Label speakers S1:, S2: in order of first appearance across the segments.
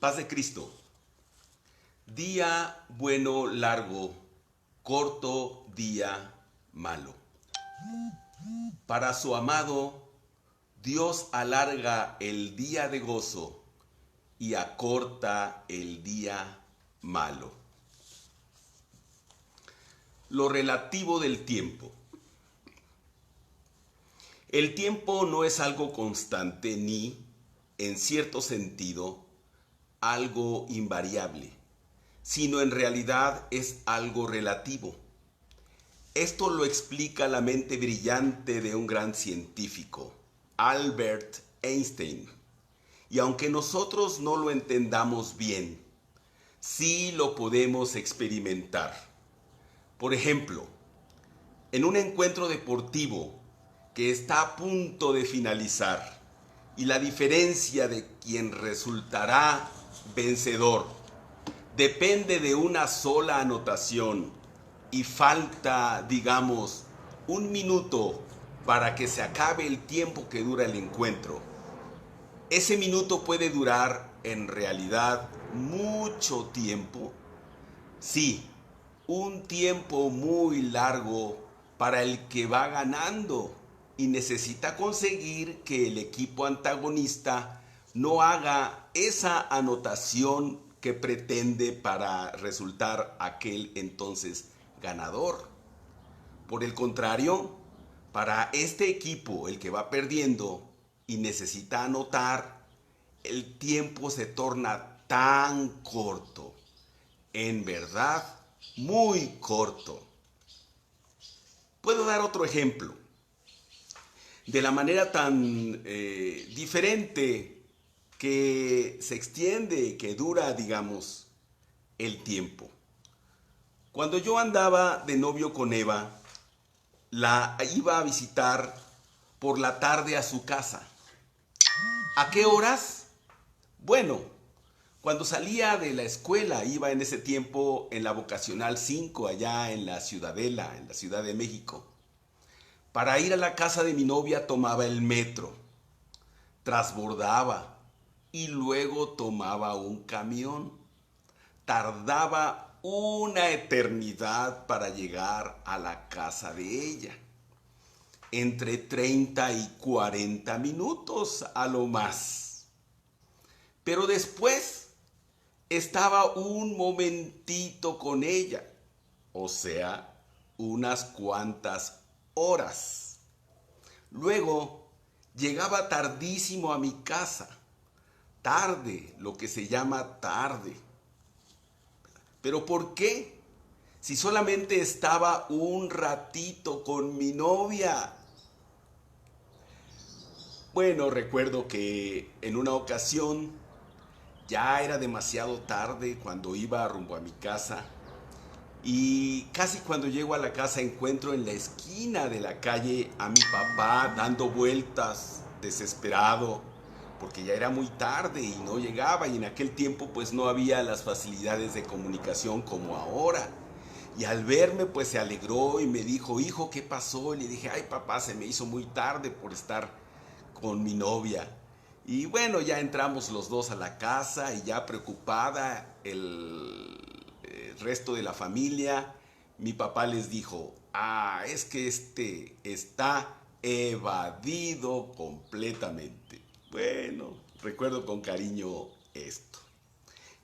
S1: Paz de Cristo. Día bueno largo, corto día malo. Para su amado, Dios alarga el día de gozo y acorta el día malo. Lo relativo del tiempo. El tiempo no es algo constante ni, en cierto sentido, algo invariable, sino en realidad es algo relativo. Esto lo explica la mente brillante de un gran científico, Albert Einstein. Y aunque nosotros no lo entendamos bien, sí lo podemos experimentar. Por ejemplo, en un encuentro deportivo que está a punto de finalizar y la diferencia de quien resultará vencedor depende de una sola anotación y falta, digamos, un minuto para que se acabe el tiempo que dura el encuentro. Ese minuto puede durar en realidad mucho tiempo. Sí, un tiempo muy largo para el que va ganando y necesita conseguir que el equipo antagonista no haga esa anotación que pretende para resultar aquel entonces ganador. Por el contrario, para este equipo, el que va perdiendo y necesita anotar, el tiempo se torna tan corto, en verdad, muy corto. Puedo dar otro ejemplo. De la manera tan diferente que se extiende, que dura, digamos, el tiempo. Cuando yo andaba de novio con Eva, la iba a visitar por la tarde a su casa. ¿A qué horas? Bueno, cuando salía de la escuela, iba en ese tiempo en la Vocacional 5, allá en la Ciudadela, en la Ciudad de México. Para ir a la casa de mi novia tomaba el metro, transbordaba y luego tomaba un camión. Tardaba una eternidad para llegar a la casa de ella. Entre 30 y 40 minutos a lo más. Pero después estaba un momentito con ella, o sea, unas cuantas horas. Luego llegaba tardísimo a mi casa, tarde, lo que se llama tarde. ¿Pero por qué? Si solamente estaba un ratito con mi novia. Bueno, recuerdo que en una ocasión ya era demasiado tarde cuando iba rumbo a mi casa y casi cuando llego a la casa encuentro en la esquina de la calle a mi papá dando vueltas, desesperado, porque ya era muy tarde y no llegaba y en aquel tiempo pues no había las facilidades de comunicación como ahora. Y al verme pues se alegró y me dijo, hijo, ¿qué pasó? Y le dije, ay papá, se me hizo muy tarde por estar con mi novia. Y bueno, ya entramos los dos a la casa y ya preocupada el resto de la familia, mi papá les dijo, es que este está evadido completamente. Bueno, recuerdo con cariño esto.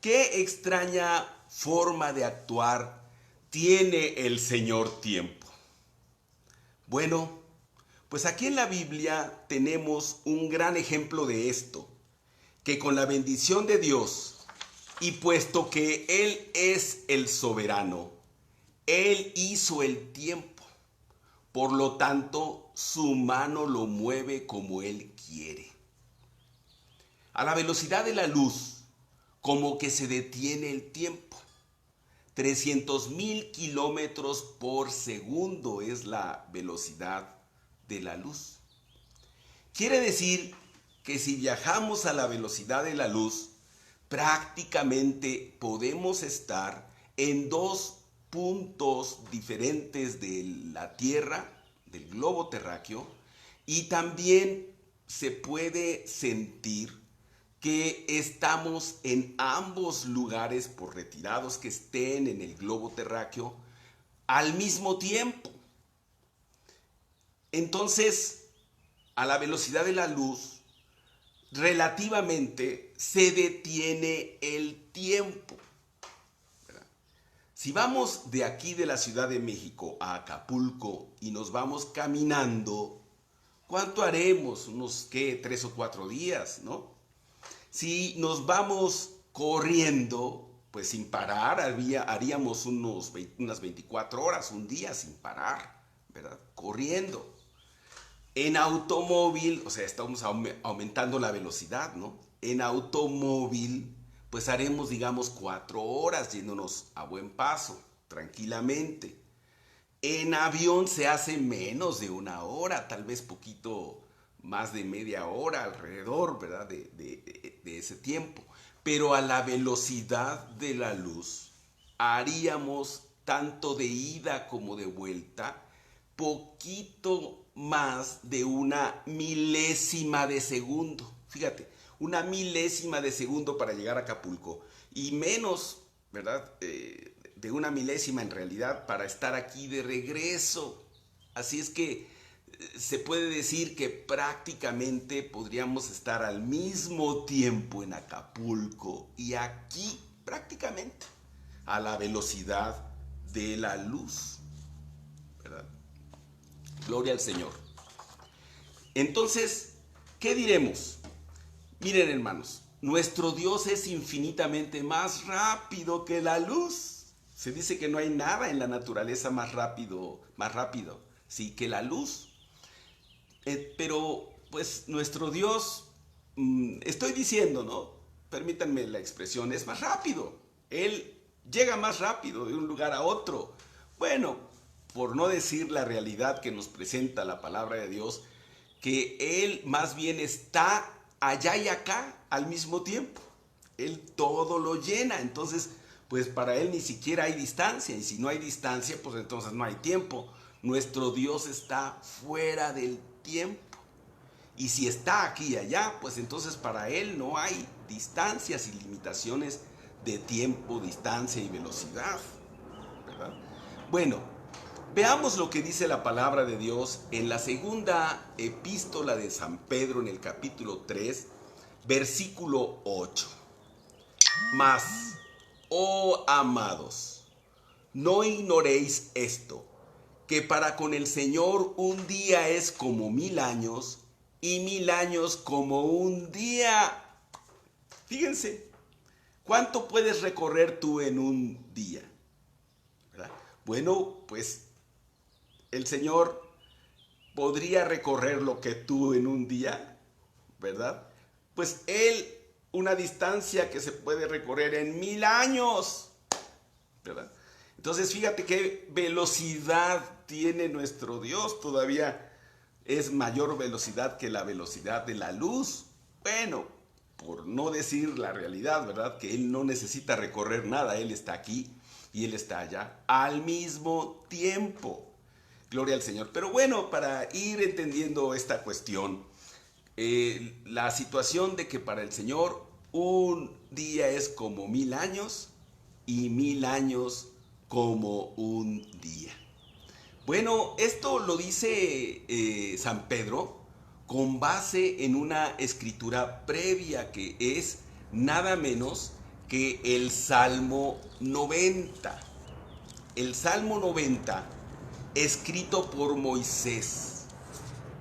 S1: ¿Qué extraña forma de actuar tiene el Señor tiempo? Bueno, pues aquí en la Biblia tenemos un gran ejemplo de esto, que con la bendición de Dios, y puesto que Él es el soberano, Él hizo el tiempo, por lo tanto su mano lo mueve como Él quiere. A la velocidad de la luz, como que se detiene el tiempo. 300,000 kilómetros por segundo es la velocidad de la luz. Quiere decir que si viajamos a la velocidad de la luz, prácticamente podemos estar en dos puntos diferentes de la Tierra, del globo terráqueo, y también se puede sentir que estamos en ambos lugares, por retirados que estén en el globo terráqueo, al mismo tiempo. Entonces, a la velocidad de la luz, relativamente se detiene el tiempo. Si vamos de aquí de la Ciudad de México a Acapulco y nos vamos caminando, ¿cuánto haremos? Unos, ¿qué? 3 o 4 días, ¿no? Si nos vamos corriendo, pues sin parar, haríamos unas 24 horas, un día sin parar, ¿verdad? Corriendo. En automóvil, o sea, estamos aumentando la velocidad, ¿no? En automóvil, pues haremos, digamos, 4 horas yéndonos a buen paso, tranquilamente. En avión se hace menos de 1 hora, tal vez poquito más de media hora alrededor, ¿verdad? De ese tiempo. Pero a la velocidad de la luz haríamos tanto de ida como de vuelta, poquito más de 1/1000 de segundo. Fíjate, 1/1000 de segundo para llegar a Acapulco y menos, ¿verdad? De 1/1000 en realidad para estar aquí de regreso. Así es que se puede decir que prácticamente podríamos estar al mismo tiempo en Acapulco y aquí prácticamente a la velocidad de la luz, ¿verdad? Gloria al Señor. Entonces, ¿qué diremos? Miren, hermanos, nuestro Dios es infinitamente más rápido que la luz. Se dice que no hay nada en la naturaleza más rápido, sí, que la luz. Pero, pues, nuestro Dios, estoy diciendo, ¿no? Permítanme la expresión, es más rápido. Él llega más rápido de un lugar a otro. Bueno, por no decir la realidad que nos presenta la palabra de Dios, que Él más bien está allá y acá al mismo tiempo. Él todo lo llena. Entonces, pues para Él ni siquiera hay distancia. Y si no hay distancia, pues entonces no hay tiempo. Nuestro Dios está fuera del tiempo. Y si está aquí y allá, pues entonces para Él no hay distancias y limitaciones de tiempo, distancia y velocidad, ¿verdad? Bueno, veamos lo que dice la palabra de Dios en la segunda epístola de San Pedro en el capítulo 3, versículo 8. Mas, oh amados, no ignoréis esto, que para con el Señor un día es como 1000 años y 1000 años como un día. Fíjense, ¿cuánto puedes recorrer tú en un día? ¿Verdad? Bueno, pues el Señor podría recorrer lo que tú en un día, ¿verdad? Pues Él, una distancia que se puede recorrer en 1000 años, ¿verdad? Entonces fíjate qué velocidad tiene nuestro Dios, todavía es mayor velocidad que la velocidad de la luz. Bueno, por no decir la realidad, ¿verdad? Que Él no necesita recorrer nada, Él está aquí y Él está allá al mismo tiempo. Gloria al Señor. Pero bueno, para ir entendiendo esta cuestión, la situación de que para el Señor un día es como 1000 años y 1000 años como un día. Bueno, esto lo dice San Pedro con base en una escritura previa que es nada menos que el Salmo 90. El Salmo 90, escrito por Moisés,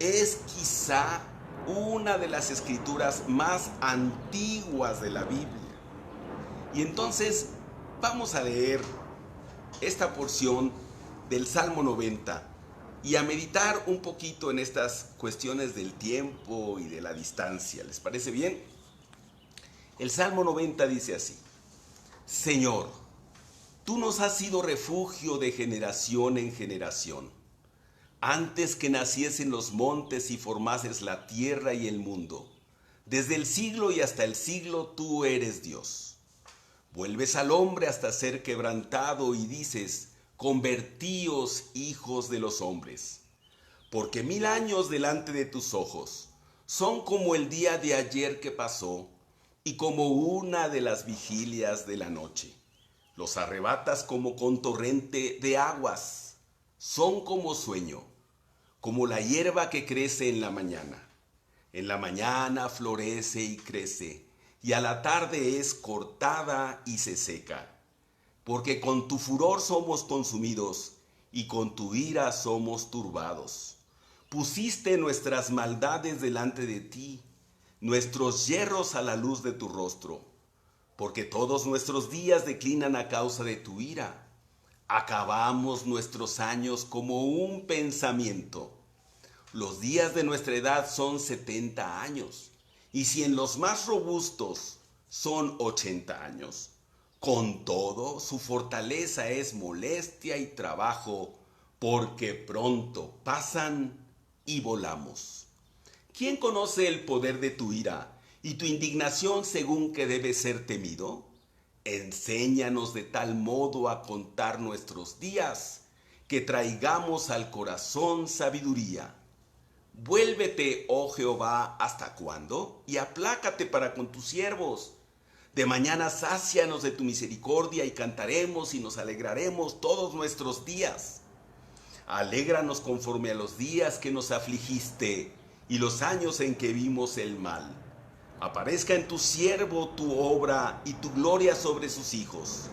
S1: es quizá una de las escrituras más antiguas de la Biblia. Y entonces vamos a leer esta porción del Salmo 90 y a meditar un poquito en estas cuestiones del tiempo y de la distancia. ¿Les parece bien? El Salmo 90 dice así: Señor, tú nos has sido refugio de generación en generación. Antes que naciesen los montes y formases la tierra y el mundo, desde el siglo y hasta el siglo tú eres Dios. Vuelves al hombre hasta ser quebrantado y dices: convertíos, hijos de los hombres. Porque 1000 años delante de tus ojos son como el día de ayer que pasó, y como una de las vigilias de la noche. Los arrebatas como con torrente de aguas. Son como sueño, como la hierba que crece en la mañana. En la mañana florece y crece, y a la tarde es cortada y se seca. Porque con tu furor somos consumidos, y con tu ira somos turbados. Pusiste nuestras maldades delante de ti, nuestros yerros a la luz de tu rostro, porque todos nuestros días declinan a causa de tu ira. Acabamos nuestros años como un pensamiento. Los días de nuestra edad son 70 años, y si en los más robustos son 80 años, con todo su fortaleza es molestia y trabajo, porque pronto pasan y volamos. ¿Quién conoce el poder de tu ira y tu indignación según que debe ser temido? Enséñanos de tal modo a contar nuestros días, que traigamos al corazón sabiduría. Vuélvete, oh Jehová, ¿hasta cuándo? Y aplácate para con tus siervos. De mañana sácianos de tu misericordia y cantaremos y nos alegraremos todos nuestros días. Alégranos conforme a los días que nos afligiste y los años en que vimos el mal. Aparezca en tu siervo tu obra y tu gloria sobre sus hijos.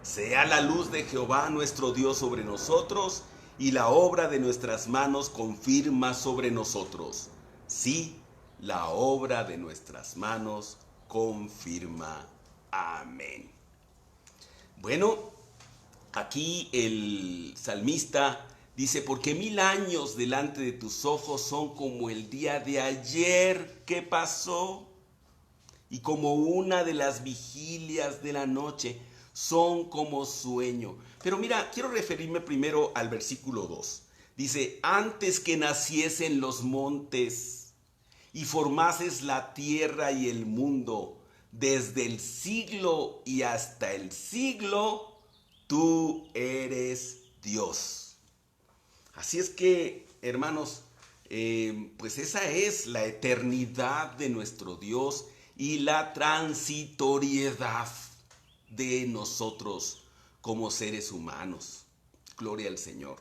S1: Sea la luz de Jehová nuestro Dios sobre nosotros, y la obra de nuestras manos confirma sobre nosotros. Sí, la obra de nuestras manos confirma. Amén. Bueno, aquí el salmista dice, porque 1000 años delante de tus ojos son como el día de ayer que pasó, y como una de las vigilias de la noche, son como sueño. Pero mira, quiero referirme primero al versículo 2. Dice, antes que naciesen los montes y formases la tierra y el mundo, desde el siglo y hasta el siglo, tú eres Dios. Así es que, hermanos, pues esa es la eternidad de nuestro Dios y la transitoriedad de nosotros como seres humanos. Gloria al Señor.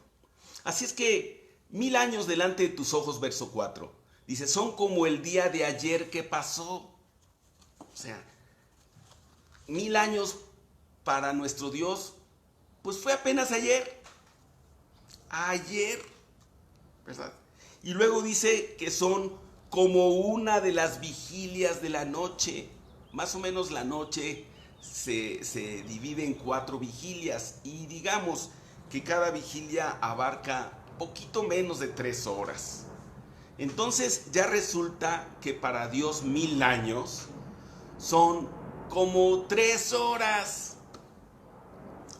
S1: Así es que 1000 años delante de tus ojos, verso 4. Dice, son como el día de ayer que pasó. O sea, 1000 años para nuestro Dios, pues fue apenas ayer. Ayer, ¿verdad? Y luego dice que son como una de las vigilias de la noche. Más o menos la noche se divide en 4 vigilias, y digamos que cada vigilia abarca poquito menos de 3 horas. Entonces ya resulta que para Dios 1000 años son como 3 horas.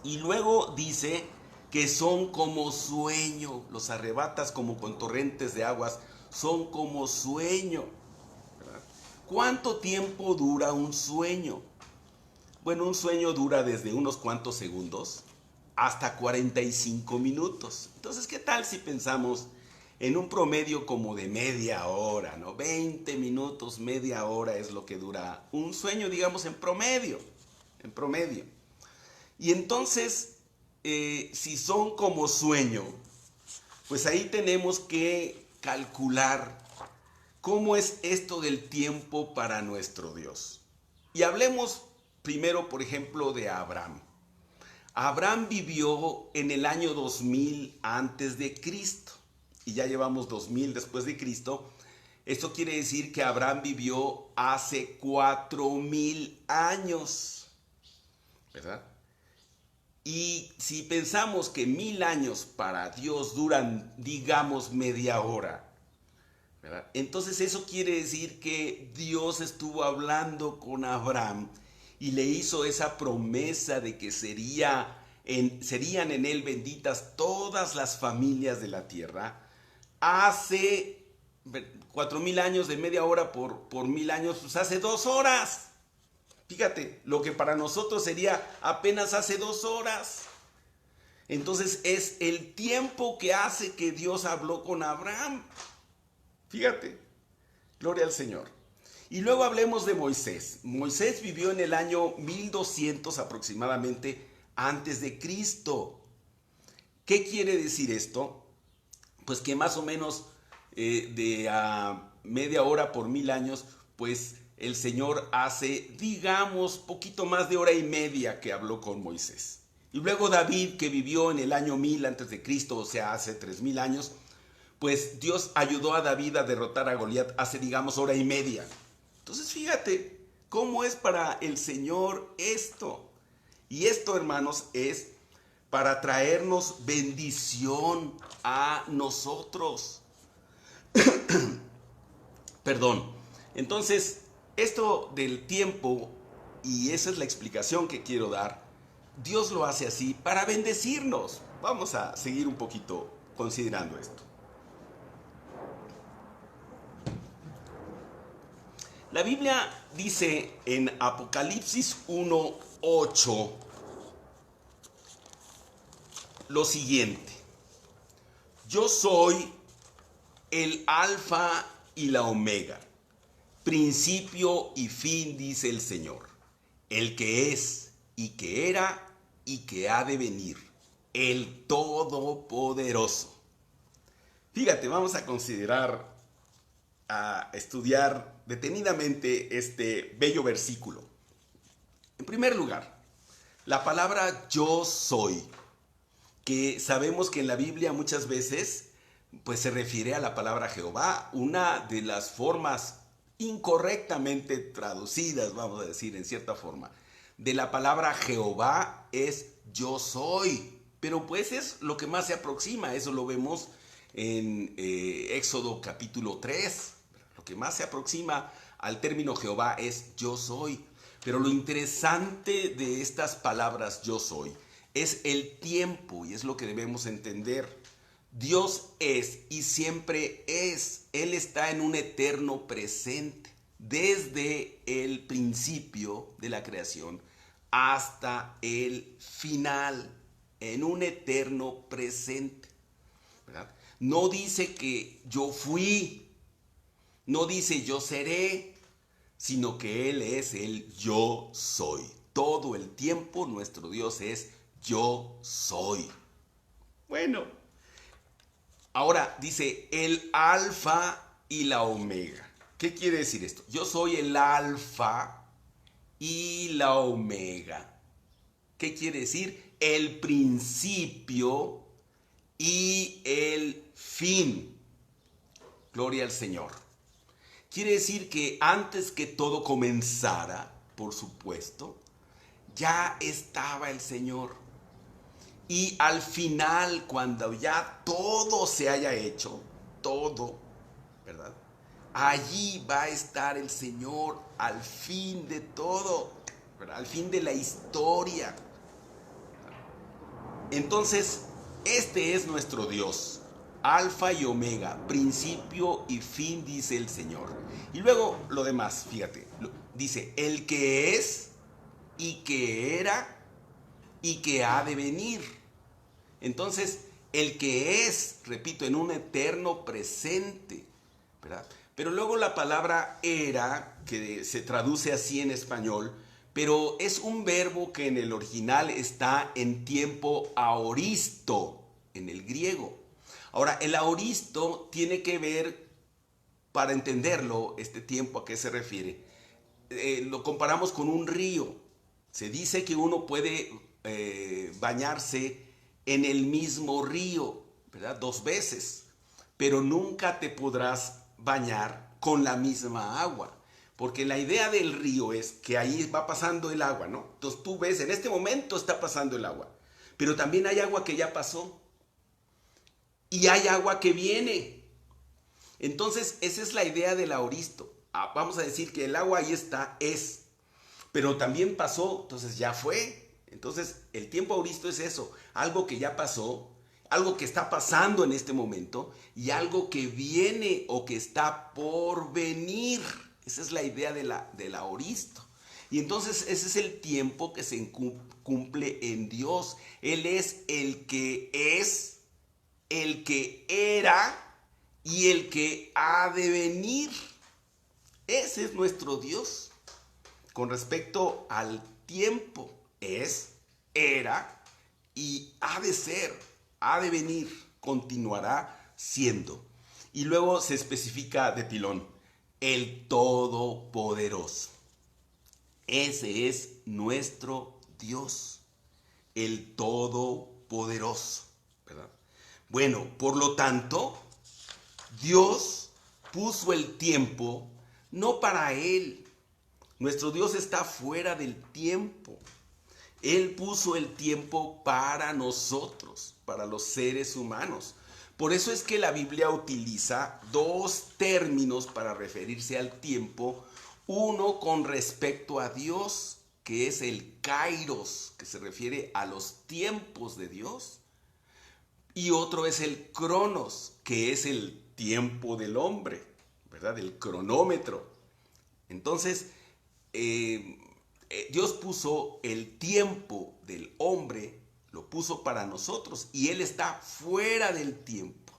S1: Y luego dice que son como sueño. Los arrebatas como con torrentes de aguas. Son como sueño, ¿verdad? ¿Cuánto tiempo dura un sueño? Bueno, un sueño dura desde unos cuantos segundos hasta 45 minutos. Entonces, ¿qué tal si pensamos en un promedio como de media hora, ¿no? 20 minutos, media hora es lo que dura un sueño, digamos, en promedio. Y entonces, si son como sueño, pues ahí tenemos que calcular cómo es esto del tiempo para nuestro Dios. Y hablemos primero, por ejemplo, de Abraham. Abraham vivió en el año 2000 antes de Cristo, y ya llevamos 2000 después de Cristo. Esto quiere decir que Abraham vivió hace 4000 años, ¿verdad? Y si pensamos que 1000 años para Dios duran, digamos, media hora, ¿verdad? Entonces eso quiere decir que Dios estuvo hablando con Abraham y le hizo esa promesa de que serían en él benditas todas las familias de la tierra. Hace 4000 años, de media hora por 1000 años, pues hace 2 horas. Fíjate, lo que para nosotros sería apenas hace 2 horas. Entonces es el tiempo que hace que Dios habló con Abraham. Fíjate, gloria al Señor. Y luego hablemos de Moisés. Moisés vivió en el año 1200 aproximadamente antes de Cristo. ¿Qué quiere decir esto? Pues que más o menos de a media hora por 1000 años, pues el Señor hace, digamos, poquito más de hora y media que habló con Moisés. Y luego David, que vivió en el año 1000 antes de Cristo, o sea, hace 3000 años, pues Dios ayudó a David a derrotar a Goliat hace, digamos, hora y media. Entonces, fíjate cómo es para el Señor esto. Y esto, hermanos, es para traernos bendición a nosotros. Perdón. Entonces, esto del tiempo, y esa es la explicación que quiero dar, Dios lo hace así para bendecirnos. Vamos a seguir un poquito considerando esto. La Biblia dice en Apocalipsis 1:8 lo siguiente: yo soy el Alfa y la Omega, principio y fin, dice el Señor, el que es y que era y que ha de venir, el Todopoderoso. Fíjate, vamos a considerar, a estudiar detenidamente este bello versículo. En primer lugar, la palabra yo soy, que sabemos que en la Biblia muchas veces pues se refiere a la palabra Jehová, una de las formas incorrectamente traducidas, vamos a decir en cierta forma, de la palabra Jehová es yo soy, pero pues es lo que más se aproxima. Eso lo vemos en Éxodo capítulo 3, lo que más se aproxima al término Jehová es yo soy. Pero lo interesante de estas palabras yo soy es el tiempo, y es lo que debemos entender. Dios es y siempre es. Él está en un eterno presente, desde el principio de la creación hasta el final, en un eterno presente, ¿verdad? No dice que yo fui, no dice yo seré, sino que Él es el yo soy. Todo el tiempo nuestro Dios es yo soy. Bueno, ahora dice el alfa y la omega. ¿Qué quiere decir esto? Yo soy el alfa y la omega. ¿Qué quiere decir? El principio y el fin. Gloria al Señor. Quiere decir que antes que todo comenzara, por supuesto, ya estaba el Señor. Y al final, cuando ya todo se haya hecho, todo, ¿verdad? Allí va a estar el Señor al fin de todo, ¿verdad? Al fin de la historia. Entonces, este es nuestro Dios, Alfa y Omega, principio y fin, dice el Señor. Y luego lo demás, fíjate, dice, el que es y que era y que ha de venir. Entonces, el que es, repito, en un eterno presente, ¿verdad? Pero luego la palabra era, que se traduce así en español, pero es un verbo que en el original está en tiempo aoristo, en el griego. Ahora, el aoristo tiene que ver, para entenderlo, este tiempo a qué se refiere, lo comparamos con un río. Se dice que uno puede bañarse en el mismo río, ¿verdad? 2 veces, pero nunca te podrás bañar con la misma agua, porque la idea del río es que ahí va pasando el agua, ¿no? Entonces tú ves, en este momento está pasando el agua, pero también hay agua que ya pasó y hay agua que viene. Entonces esa es la idea del aoristo. Vamos a decir que el agua ahí está, pero también pasó, entonces ya fue. Entonces el tiempo aoristo es eso, algo que ya pasó, algo que está pasando en este momento y algo que viene o que está por venir. Esa es la idea del aoristo. Y entonces ese es el tiempo que se cumple en Dios. Él es, el que era y el que ha de venir. Ese es nuestro Dios. Con respecto al tiempo, es, era y ha de ser, ha de venir, continuará siendo. Y luego se especifica de pilón, el Todopoderoso. Ese es nuestro Dios, el Todopoderoso, ¿verdad? Bueno, por lo tanto, Dios puso el tiempo no para Él. Nuestro Dios está fuera del tiempo. Él puso el tiempo para nosotros, para los seres humanos. Por eso es que la Biblia utiliza dos términos para referirse al tiempo. Uno con respecto a Dios, que es el kairos, que se refiere a los tiempos de Dios. Y otro es el cronos, que es el tiempo del hombre, ¿verdad? El cronómetro. Entonces, Dios puso el tiempo del hombre, lo puso para nosotros y Él está fuera del tiempo.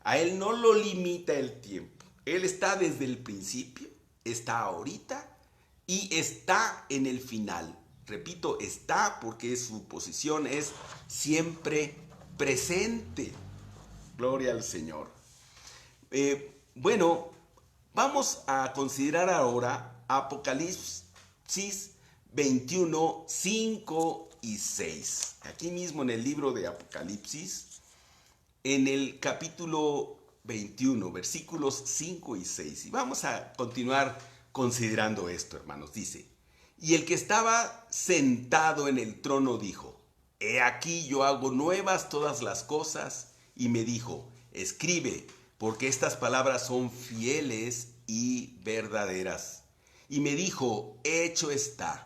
S1: A Él no lo limita el tiempo. Él está desde el principio, está ahorita y está en el final. Repito, está porque su posición es siempre presente. Gloria al Señor. Bueno, vamos a considerar ahora Apocalipsis 21, 5 y 6. Aquí mismo en el libro de Apocalipsis, en el capítulo 21, versículos 5 y 6. Y vamos a continuar considerando esto, hermanos. Dice, y el que estaba sentado en el trono dijo, he aquí yo hago nuevas todas las cosas. Y me dijo, escribe, porque estas palabras son fieles y verdaderas. Y me dijo, hecho está.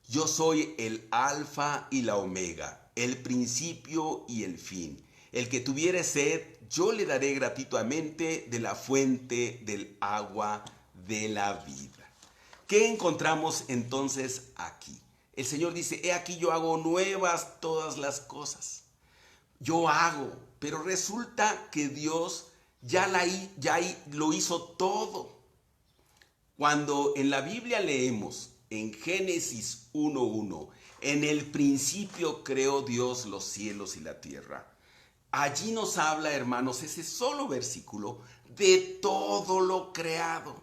S1: Yo soy el alfa y la omega, el principio y el fin. El que tuviere sed, yo le daré gratuitamente de la fuente del agua de la vida. ¿Qué encontramos entonces aquí? El Señor dice, he aquí yo hago nuevas todas las cosas. Yo hago, pero resulta que Dios ya lo hizo todo. Cuando en la Biblia leemos en Génesis 1:1, en el principio creó Dios los cielos y la tierra. Allí nos habla, hermanos, ese solo versículo de todo lo creado.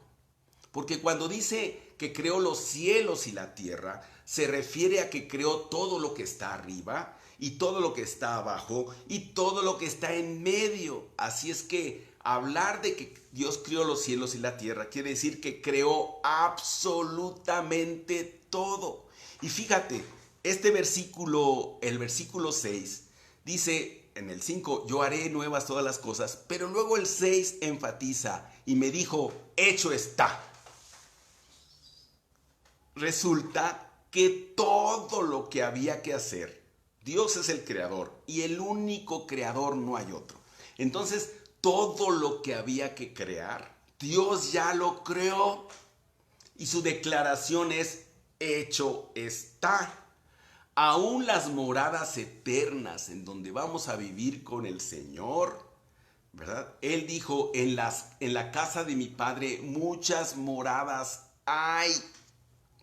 S1: Porque cuando dice que creó los cielos y la tierra, se refiere a que creó todo lo que está arriba y todo lo que está abajo y todo lo que está en medio. Así es que hablar de que Dios creó los cielos y la tierra quiere decir que creó absolutamente todo. Y fíjate, este versículo, el versículo 6, dice en el 5, yo haré nuevas todas las cosas, pero luego el 6 enfatiza y me dijo, hecho está. Resulta que todo lo que había que hacer, Dios es el creador y el único creador, no hay otro. Entonces, todo lo que había que crear, Dios ya lo creó. Y su declaración es, hecho está. Aún las moradas eternas en donde vamos a vivir con el Señor, ¿verdad? Él dijo, en la casa de mi Padre muchas moradas hay,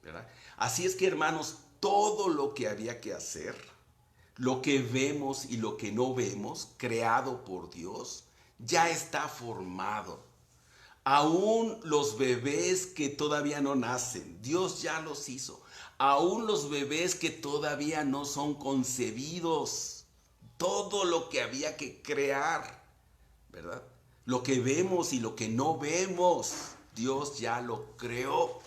S1: ¿verdad? Así es que, hermanos, todo lo que había que hacer, lo que vemos y lo que no vemos, creado por Dios, ya está formado. Aún los bebés que todavía no nacen, Dios ya los hizo. Aún los bebés que todavía no son concebidos, todo lo que había que crear, ¿verdad? Lo que vemos y lo que no vemos, Dios ya lo creó.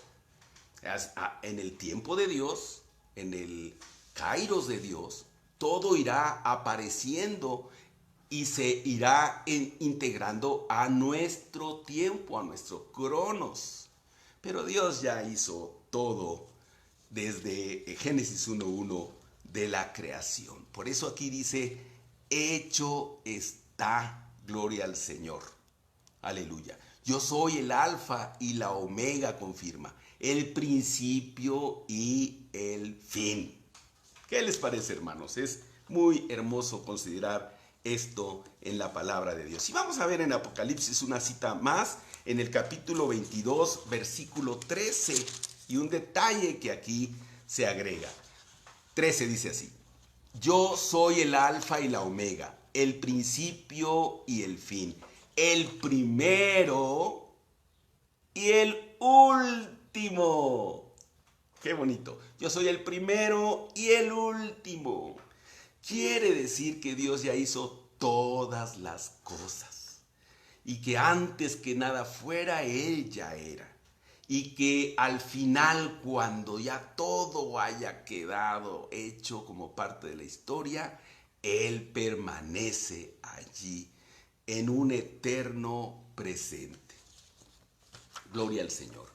S1: En el tiempo de Dios, en el kairos de Dios, todo irá apareciendo y se irá integrando a nuestro tiempo, a nuestro cronos. Pero Dios ya hizo todo desde Génesis 1:1 de la creación. Por eso aquí dice, hecho está, gloria al Señor. Aleluya. Yo soy el alfa y la omega, confirma, el principio y el fin. ¿Qué les parece, hermanos? Es muy hermoso considerar esto en la palabra de Dios. Y vamos a ver en Apocalipsis una cita más, en el capítulo 22, versículo 13, y un detalle que aquí se agrega. 13 dice así: yo soy el alfa y la omega, el principio y el fin, el primero y el último. Qué bonito. Yo soy el primero y el último. Quiere decir que Dios ya hizo todas las cosas y que antes que nada fuera, Él ya era. Y que al final, cuando ya todo haya quedado hecho como parte de la historia, Él permanece allí en un eterno presente. Gloria al Señor.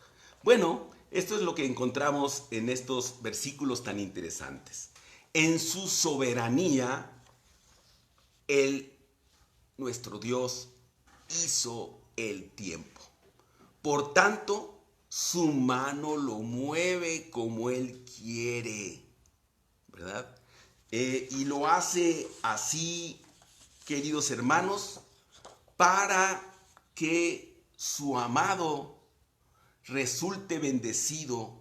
S1: Bueno, esto es lo que encontramos en estos versículos tan interesantes. En su soberanía, Él, nuestro Dios, hizo el tiempo. Por tanto, su mano lo mueve como Él quiere, ¿verdad? Y lo hace así, queridos hermanos, para que su amado resulte bendecido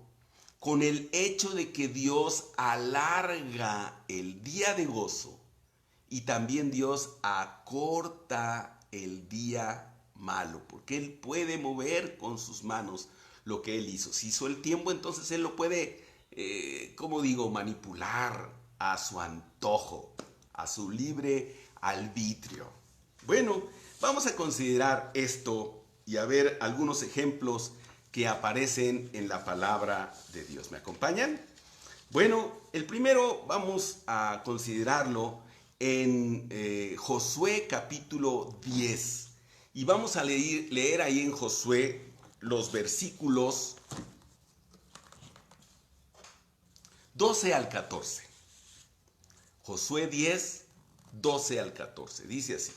S1: con el hecho de que Dios alarga el día de gozo y también Dios acorta el día malo, porque Él puede mover con sus manos lo que Él hizo. Si hizo el tiempo, entonces Él lo puede, manipular a su antojo, a su libre arbitrio. Bueno, vamos a considerar esto y a ver algunos ejemplos que aparecen en la palabra de Dios. ¿Me acompañan? Bueno, el primero vamos a considerarlo en Josué capítulo 10. Y vamos a leer ahí en Josué los versículos 12 al 14. Josué 10, 12 al 14. Dice así: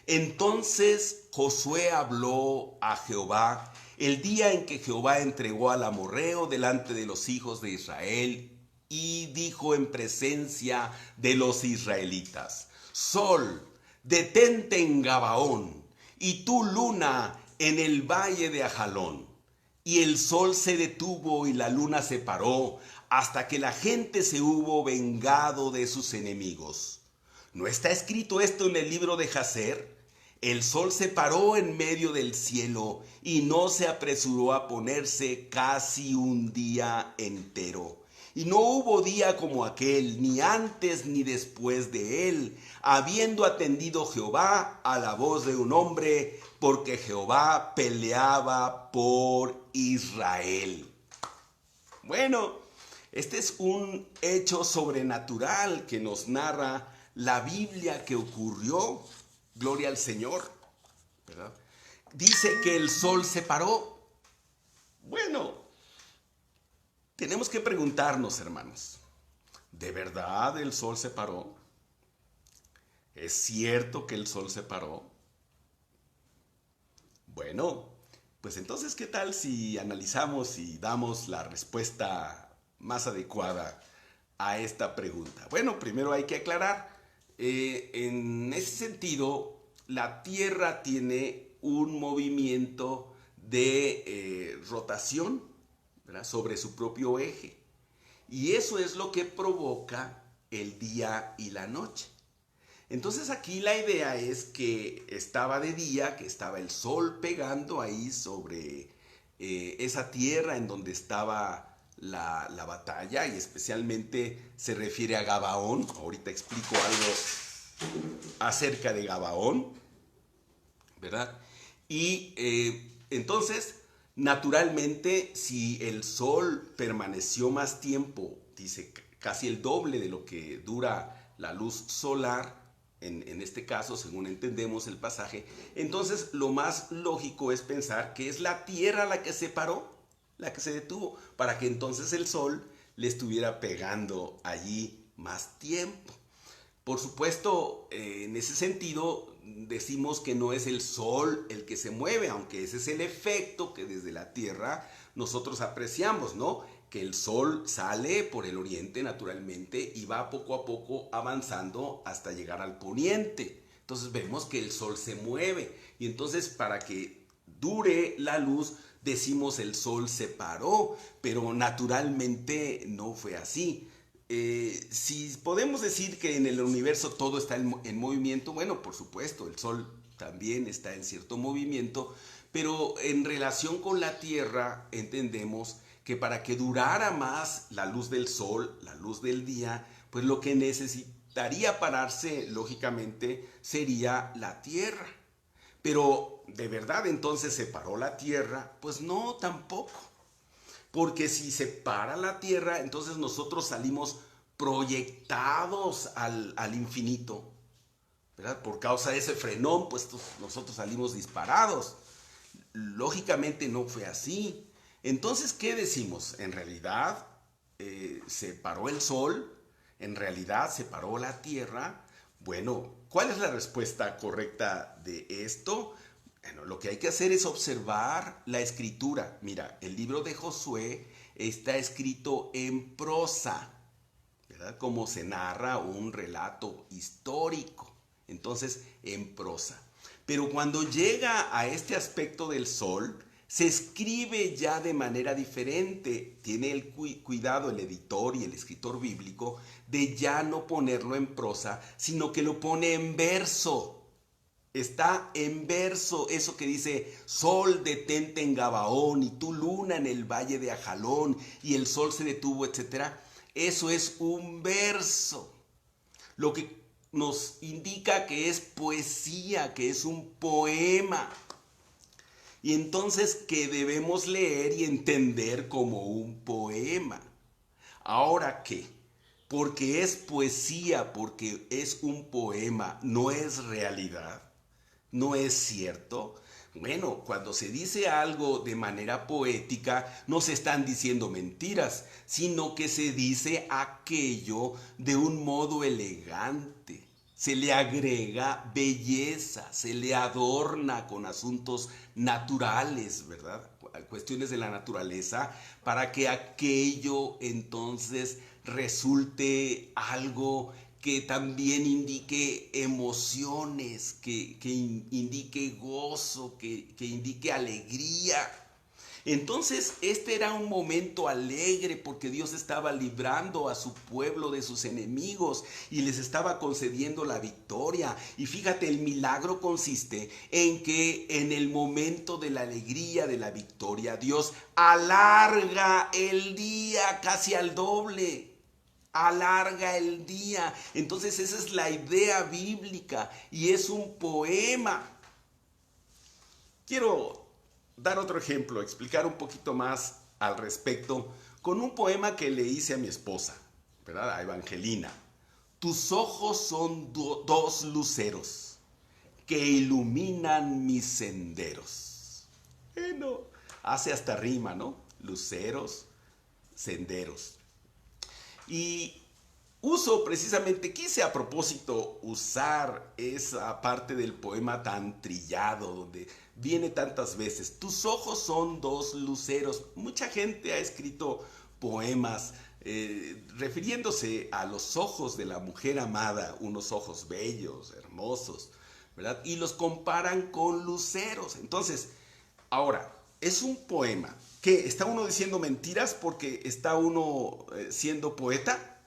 S1: entonces Josué habló a Jehová el día en que Jehová entregó al amorreo delante de los hijos de Israel, y dijo en presencia de los israelitas: Sol, detente en Gabaón, y tú, luna, en el valle de Ajalón. Y el sol se detuvo y la luna se paró, hasta que la gente se hubo vengado de sus enemigos. ¿No está escrito esto en el libro de Jaser? El sol se paró en medio del cielo y no se apresuró a ponerse casi un día entero. Y no hubo día como aquel, ni antes ni después de él, habiendo atendido Jehová a la voz de un hombre, porque Jehová peleaba por Israel. Bueno, este es un hecho sobrenatural que nos narra la Biblia que ocurrió. Gloria al Señor, ¿verdad? Dice que el sol se paró. Bueno, tenemos que preguntarnos, hermanos, ¿de verdad el sol se paró? ¿Es cierto que el sol se paró? Bueno, pues entonces, ¿qué tal si analizamos y damos la respuesta más adecuada a esta pregunta? Bueno, primero hay que aclarar. En ese sentido, la Tierra tiene un movimiento de rotación, ¿verdad?, sobre su propio eje. Y eso es lo que provoca el día y la noche. Entonces aquí la idea es que estaba de día, que estaba el sol pegando ahí sobre esa tierra en donde estaba la batalla, y especialmente se refiere a Gabaón. Ahorita explico algo acerca de Gabaón, ¿verdad? Y entonces, naturalmente, si el sol permaneció más tiempo, dice casi el doble de lo que dura la luz solar, en este caso, según entendemos el pasaje, entonces lo más lógico es pensar que es la tierra la que se paró, la que se detuvo, para que entonces el sol le estuviera pegando allí más tiempo. Por supuesto, en ese sentido, decimos que no es el sol el que se mueve, aunque ese es el efecto que desde la Tierra nosotros apreciamos, ¿no? Que el sol sale por el oriente naturalmente y va poco a poco avanzando hasta llegar al poniente. Entonces vemos que el sol se mueve, y entonces para que dure la luz, decimos el sol se paró, pero naturalmente no fue así. Si podemos decir que en el universo todo está en movimiento, bueno, por supuesto, el sol también está en cierto movimiento, pero en relación con la Tierra entendemos que para que durara más la luz del sol, la luz del día, pues lo que necesitaría pararse, lógicamente, sería la Tierra. Pero, ¿de verdad entonces se paró la Tierra? Pues no, tampoco. Porque si se para la Tierra, entonces nosotros salimos proyectados al infinito, ¿verdad? Por causa de ese frenón, pues nosotros salimos disparados. Lógicamente no fue así. Entonces, ¿qué decimos? En realidad se paró el sol, en realidad se paró la Tierra. Bueno, ¿cuál es la respuesta correcta de esto? Bueno, lo que hay que hacer es observar la escritura. Mira, el libro de Josué está escrito en prosa, ¿verdad? Como se narra un relato histórico. Entonces, en prosa. Pero cuando llega a este aspecto del sol, se escribe ya de manera diferente. Tiene el cuidado el editor y el escritor bíblico de ya no ponerlo en prosa, sino que lo pone en verso. Está en verso, eso que dice, sol detente en Gabaón y tu luna en el valle de Ajalón y el sol se detuvo, etc. Eso es un verso. Lo que nos indica que es poesía, que es un poema. Y entonces que debemos leer y entender como un poema. Ahora, ¿qué? Porque es poesía, porque es un poema, no es realidad, no es cierto. Bueno, cuando se dice algo de manera poética, no se están diciendo mentiras, sino que se dice aquello de un modo elegante. Se le agrega belleza, se le adorna con asuntos naturales, ¿verdad? Cuestiones de la naturaleza, para que aquello entonces resulte algo que también indique emociones, que indique gozo, que indique alegría. Entonces este era un momento alegre porque Dios estaba librando a su pueblo de sus enemigos y les estaba concediendo la victoria. Y fíjate, el milagro consiste en que en el momento de la alegría, de la victoria, Dios alarga el día casi al doble. Alarga el día. Entonces esa es la idea bíblica y es un poema. Quiero dar otro ejemplo, explicar un poquito más al respecto con un poema que le hice a mi esposa, ¿verdad? A Evangelina. Tus ojos son dos luceros que iluminan mis senderos. Bueno, hace hasta rima, ¿no? Luceros, senderos. Y quise a propósito usar esa parte del poema tan trillado, donde viene tantas veces. Tus ojos son dos luceros. Mucha gente ha escrito poemas refiriéndose a los ojos de la mujer amada, unos ojos bellos, hermosos, ¿verdad? Y los comparan con luceros. Entonces, ahora, es un poema. ¿Qué? ¿Está uno diciendo mentiras porque está uno siendo poeta?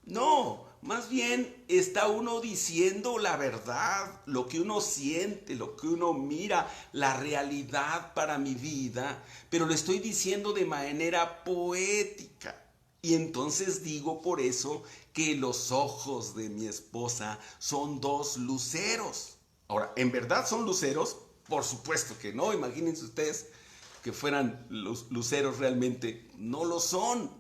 S1: No, más bien está uno diciendo la verdad, lo que uno siente, lo que uno mira, la realidad para mi vida, pero lo estoy diciendo de manera poética. Y entonces digo por eso que los ojos de mi esposa son dos luceros. Ahora, ¿en verdad son luceros? Por supuesto que no, imagínense ustedes que fueran los luceros realmente, no lo son.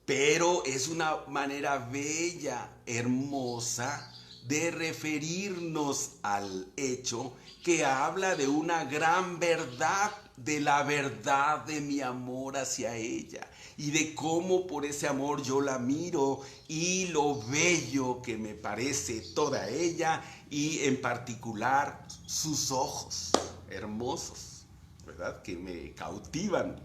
S1: Pero es una manera bella, hermosa, de referirnos al hecho que habla de una gran verdad, de la verdad de mi amor hacia ella y de cómo por ese amor yo la miro y lo bello que me parece toda ella y en particular sus ojos hermosos, ¿verdad? Que me cautivan.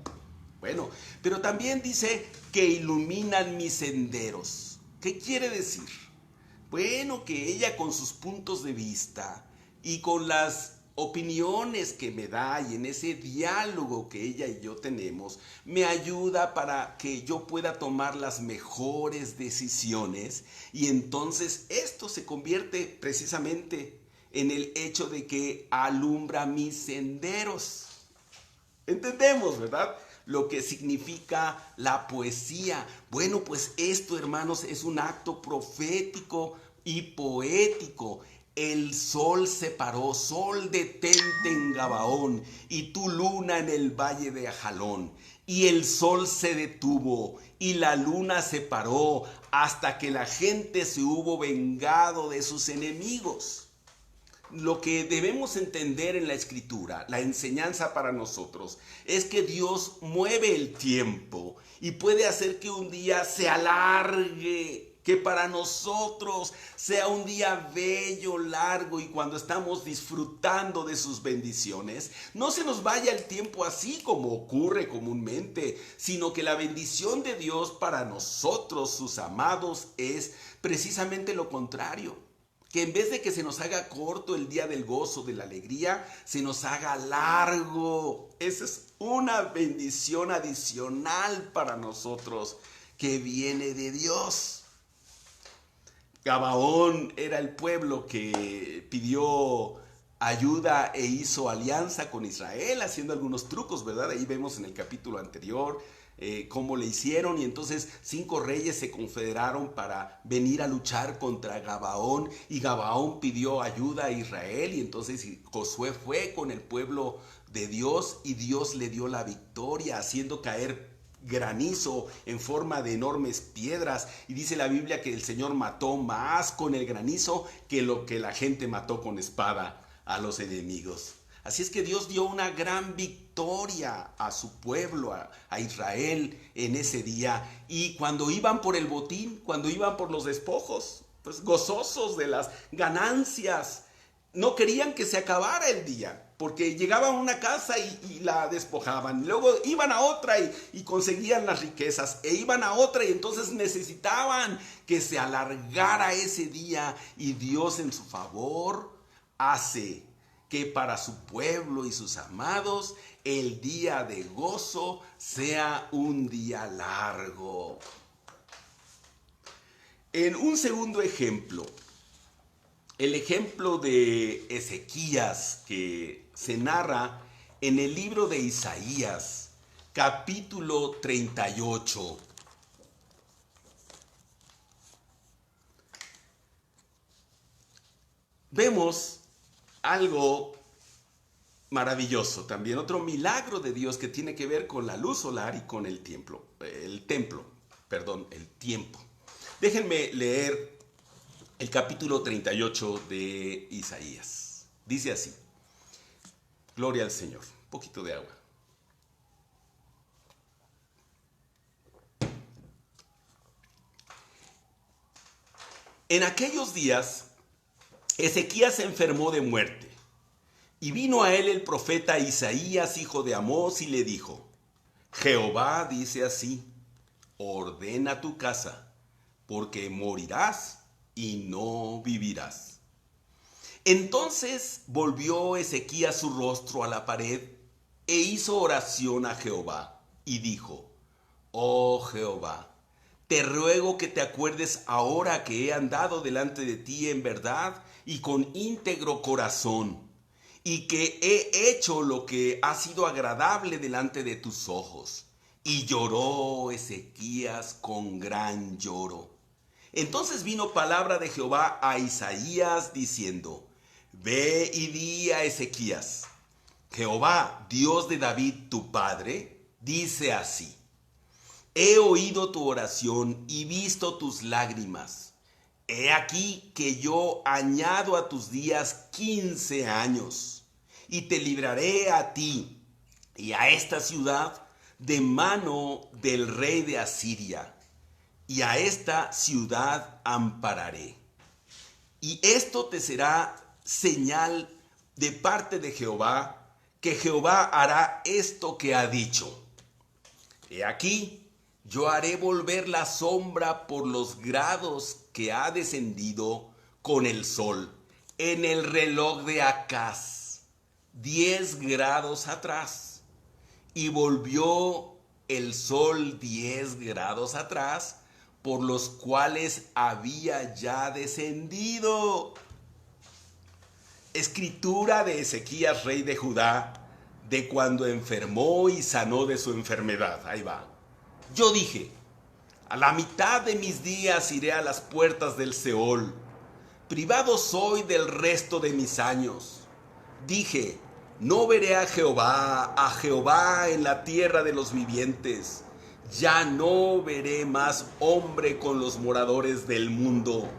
S1: Bueno, pero también dice que iluminan mis senderos. ¿Qué quiere decir? Bueno, que ella con sus puntos de vista y con las opiniones que me da y en ese diálogo que ella y yo tenemos, me ayuda para que yo pueda tomar las mejores decisiones, y entonces esto se convierte precisamente en el hecho de que alumbra mis senderos. Entendemos, ¿verdad? Lo que significa la poesía. Bueno, pues esto, hermanos, es un acto profético y poético. El sol se paró, sol detente en Gabaón, y tu luna en el valle de Ajalón. Y el sol se detuvo, y la luna se paró, hasta que la gente se hubo vengado de sus enemigos. Lo que debemos entender en la Escritura, la enseñanza para nosotros, es que Dios mueve el tiempo y puede hacer que un día se alargue, que para nosotros sea un día bello, largo, y cuando estamos disfrutando de sus bendiciones, no se nos vaya el tiempo así como ocurre comúnmente, sino que la bendición de Dios para nosotros, sus amados, es precisamente lo contrario. Que en vez de que se nos haga corto el día del gozo, de la alegría, se nos haga largo. Esa es una bendición adicional para nosotros que viene de Dios. Gabaón era el pueblo que pidió ayuda e hizo alianza con Israel, haciendo algunos trucos, ¿verdad? Ahí vemos en el capítulo anterior cómo le hicieron, y entonces 5 reyes se confederaron para venir a luchar contra Gabaón, y Gabaón pidió ayuda a Israel, y entonces Josué fue con el pueblo de Dios y Dios le dio la victoria, haciendo caer granizo en forma de enormes piedras, y dice la Biblia que el Señor mató más con el granizo que lo que la gente mató con espada a los enemigos. Así es que Dios dio una gran victoria a su pueblo, a Israel, en ese día. Y cuando iban por el botín, cuando iban por los despojos, pues gozosos de las ganancias, no querían que se acabara el día, porque llegaban a una casa y la despojaban. Luego iban a otra y conseguían las riquezas. E iban a otra y entonces necesitaban que se alargara ese día. Y Dios en su favor hace que para su pueblo y sus amados el día de gozo sea un día largo. En un segundo ejemplo, el ejemplo de Ezequías, que se narra en el libro de Isaías, capítulo 38. Vemos algo maravilloso también, otro milagro de Dios que tiene que ver con la luz solar y con el tiempo. Déjenme leer el capítulo 38 de Isaías. Dice así: gloria al Señor. Un poquito de agua. En aquellos días, Ezequías se enfermó de muerte, y vino a él el profeta Isaías, hijo de Amós, y le dijo: Jehová dice así: ordena tu casa, porque morirás y no vivirás. Entonces volvió Ezequías su rostro a la pared e hizo oración a Jehová, y dijo: oh Jehová, te ruego que te acuerdes ahora que he andado delante de ti en verdad y con íntegro corazón, y que he hecho lo que ha sido agradable delante de tus ojos. Y lloró Ezequías con gran lloro. Entonces vino palabra de Jehová a Isaías diciendo: ve y di a Ezequías: Jehová, Dios de David tu padre, dice así: he oído tu oración y visto tus lágrimas. He aquí que yo añado a tus días 15 años, y te libraré a ti y a esta ciudad de mano del rey de Asiria, y a esta ciudad ampararé. Y esto te será señal de parte de Jehová, que Jehová hará esto que ha dicho. He aquí, yo haré volver la sombra por los grados que ha descendido con el sol en el reloj de Acaz. 10 grados atrás, y volvió el sol 10 grados atrás, por los cuales había ya descendido. Escritura de Ezequías, rey de Judá, de cuando enfermó y sanó de su enfermedad. Ahí va. Yo dije: a la mitad de mis días iré a las puertas del Seol. Privado soy del resto de mis años. Dije: no veré a Jehová en la tierra de los vivientes. Ya no veré más hombre con los moradores del mundo.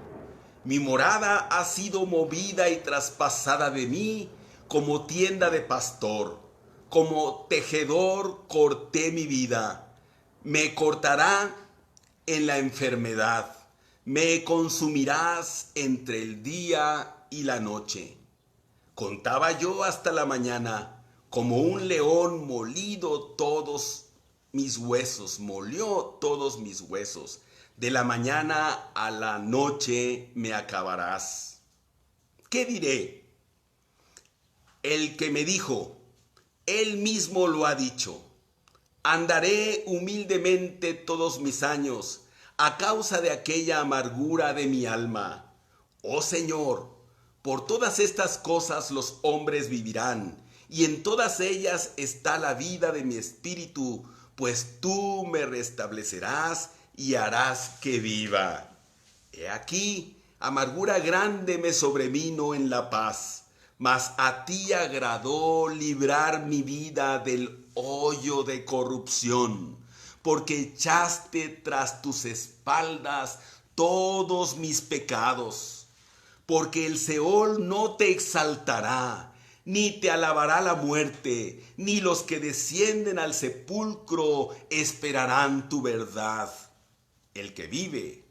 S1: Mi morada ha sido movida y traspasada de mí como tienda de pastor. Como tejedor corté mi vida. Me cortará en la enfermedad. Me consumirás entre el día y la noche. Contaba yo hasta la mañana, como un león molió todos mis huesos. De la mañana a la noche me acabarás. ¿Qué diré? El que me dijo, él mismo lo ha dicho: andaré humildemente todos mis años a causa de aquella amargura de mi alma. Oh Señor, por todas estas cosas los hombres vivirán, y en todas ellas está la vida de mi espíritu, pues tú me restablecerás y harás que viva. He aquí, amargura grande me sobrevino en la paz, mas a ti agradó librar mi vida del hoyo de corrupción, porque echaste tras tus espaldas todos mis pecados. Porque el Seol no te exaltará, ni te alabará la muerte, ni los que descienden al sepulcro esperarán tu verdad. El que vive,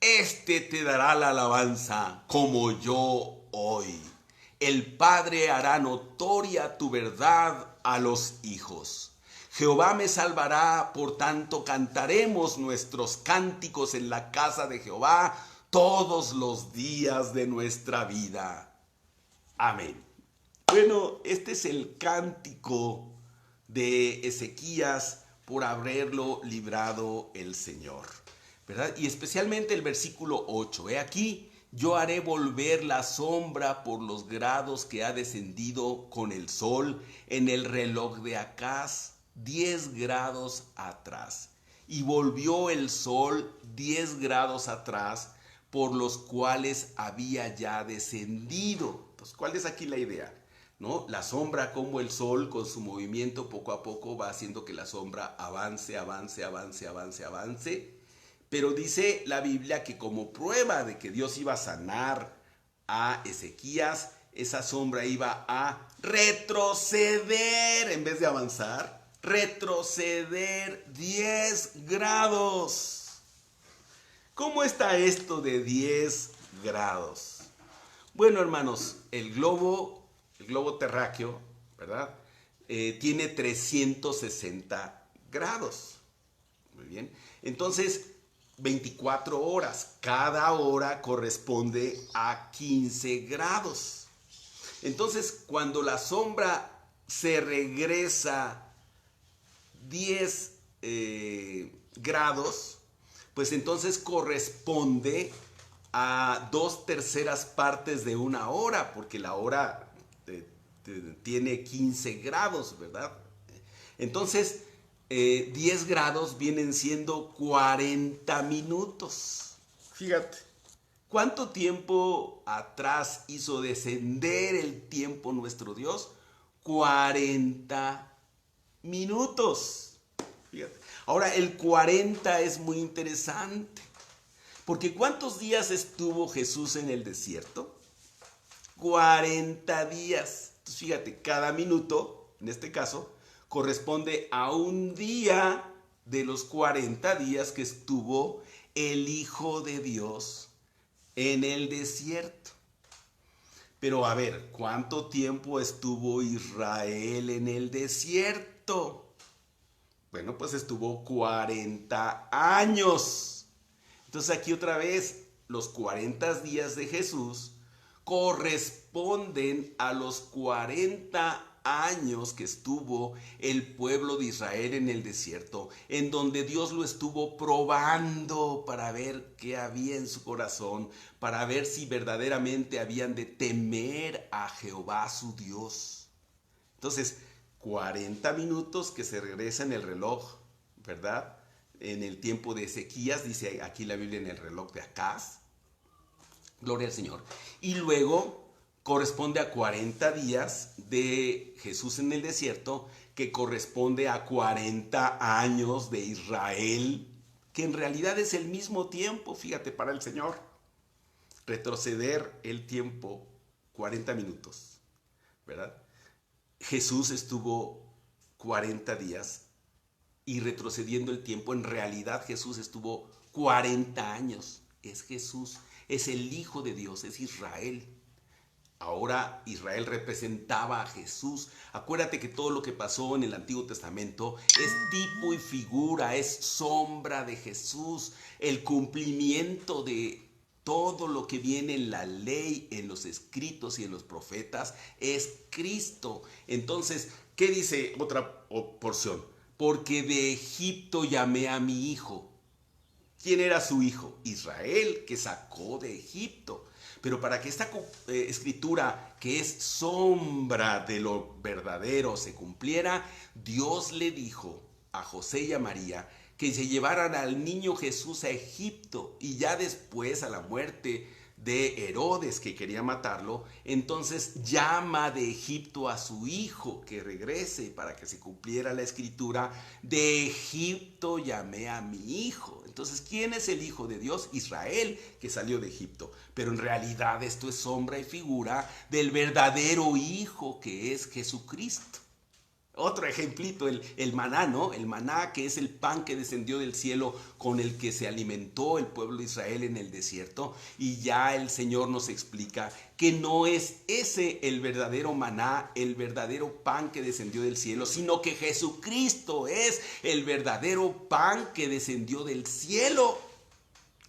S1: éste te dará la alabanza, como yo hoy. El Padre hará notoria tu verdad a los hijos. Jehová me salvará, por tanto cantaremos nuestros cánticos en la casa de Jehová todos los días de nuestra vida. Amén. Bueno, este es el cántico de Ezequías por haberlo librado el Señor, ¿verdad? Y especialmente el versículo 8. He aquí, yo haré volver la sombra por los grados que ha descendido con el sol en el reloj de Acaz 10 grados atrás. Y volvió el sol 10 grados atrás, por los cuales había ya descendido. Entonces, ¿cuál es aquí la idea? ¿No? La sombra, como el sol con su movimiento poco a poco va haciendo que la sombra avance. Pero dice la Biblia que como prueba de que Dios iba a sanar a Ezequías, esa sombra iba a retroceder en vez de avanzar. Retroceder 10 grados. ¿Cómo está esto de 10 grados? Bueno, hermanos, el globo terráqueo, ¿verdad? Tiene 360 grados. Muy bien. Entonces, 24 horas. Cada hora corresponde a 15 grados. Entonces, cuando la sombra se regresa 10 grados, pues entonces corresponde a 2/3 partes de una hora, porque la hora tiene 15 grados, ¿verdad? Entonces, 10 grados vienen siendo 40 minutos. Fíjate, ¿cuánto tiempo atrás hizo descender el tiempo nuestro Dios? 40 minutos. Fíjate. Ahora, el 40 es muy interesante, porque ¿cuántos días estuvo Jesús en el desierto? 40 días. Entonces, fíjate, cada minuto, en este caso, corresponde a un día de los 40 días que estuvo el Hijo de Dios en el desierto. Pero a ver, ¿cuánto tiempo estuvo Israel en el desierto? Bueno, pues estuvo 40 años. Entonces aquí otra vez, los 40 días de Jesús corresponden a los 40 años que estuvo el pueblo de Israel en el desierto, en donde Dios lo estuvo probando para ver qué había en su corazón, para ver si verdaderamente habían de temer a Jehová su Dios. Entonces, 40 minutos que se regresa en el reloj, ¿verdad? En el tiempo de Ezequías, dice aquí la Biblia, en el reloj de Acaz. Gloria al Señor. Y luego corresponde a 40 días de Jesús en el desierto, que corresponde a 40 años de Israel, que en realidad es el mismo tiempo, fíjate, para el Señor. Retroceder el tiempo 40 minutos, ¿verdad? Jesús estuvo 40 días y retrocediendo el tiempo, en realidad Jesús estuvo 40 años. Es Jesús, es el Hijo de Dios, es Israel. Ahora Israel representaba a Jesús. Acuérdate que todo lo que pasó en el Antiguo Testamento es tipo y figura, es sombra de Jesús. El cumplimiento de todo lo que viene en la ley, en los escritos y en los profetas es Cristo. Entonces, ¿qué dice otra porción? Porque de Egipto llamé a mi hijo. ¿Quién era su hijo? Israel, que sacó de Egipto. Pero para que esta escritura, que es sombra de lo verdadero, se cumpliera, Dios le dijo a José y a María que se llevaran al niño Jesús a Egipto, y ya después, a la muerte de Herodes, que quería matarlo, entonces llama de Egipto a su hijo que regrese, para que se cumpliera la escritura: de Egipto llamé a mi hijo. Entonces, ¿quién es el Hijo de Dios? Israel, que salió de Egipto. Pero en realidad esto es sombra y figura del verdadero Hijo, que es Jesucristo. Otro ejemplito, el maná, ¿no? El maná, que es el pan que descendió del cielo, con el que se alimentó el pueblo de Israel en el desierto. Y ya el Señor nos explica que no es ese el verdadero maná, el verdadero pan que descendió del cielo, sino que Jesucristo es el verdadero pan que descendió del cielo.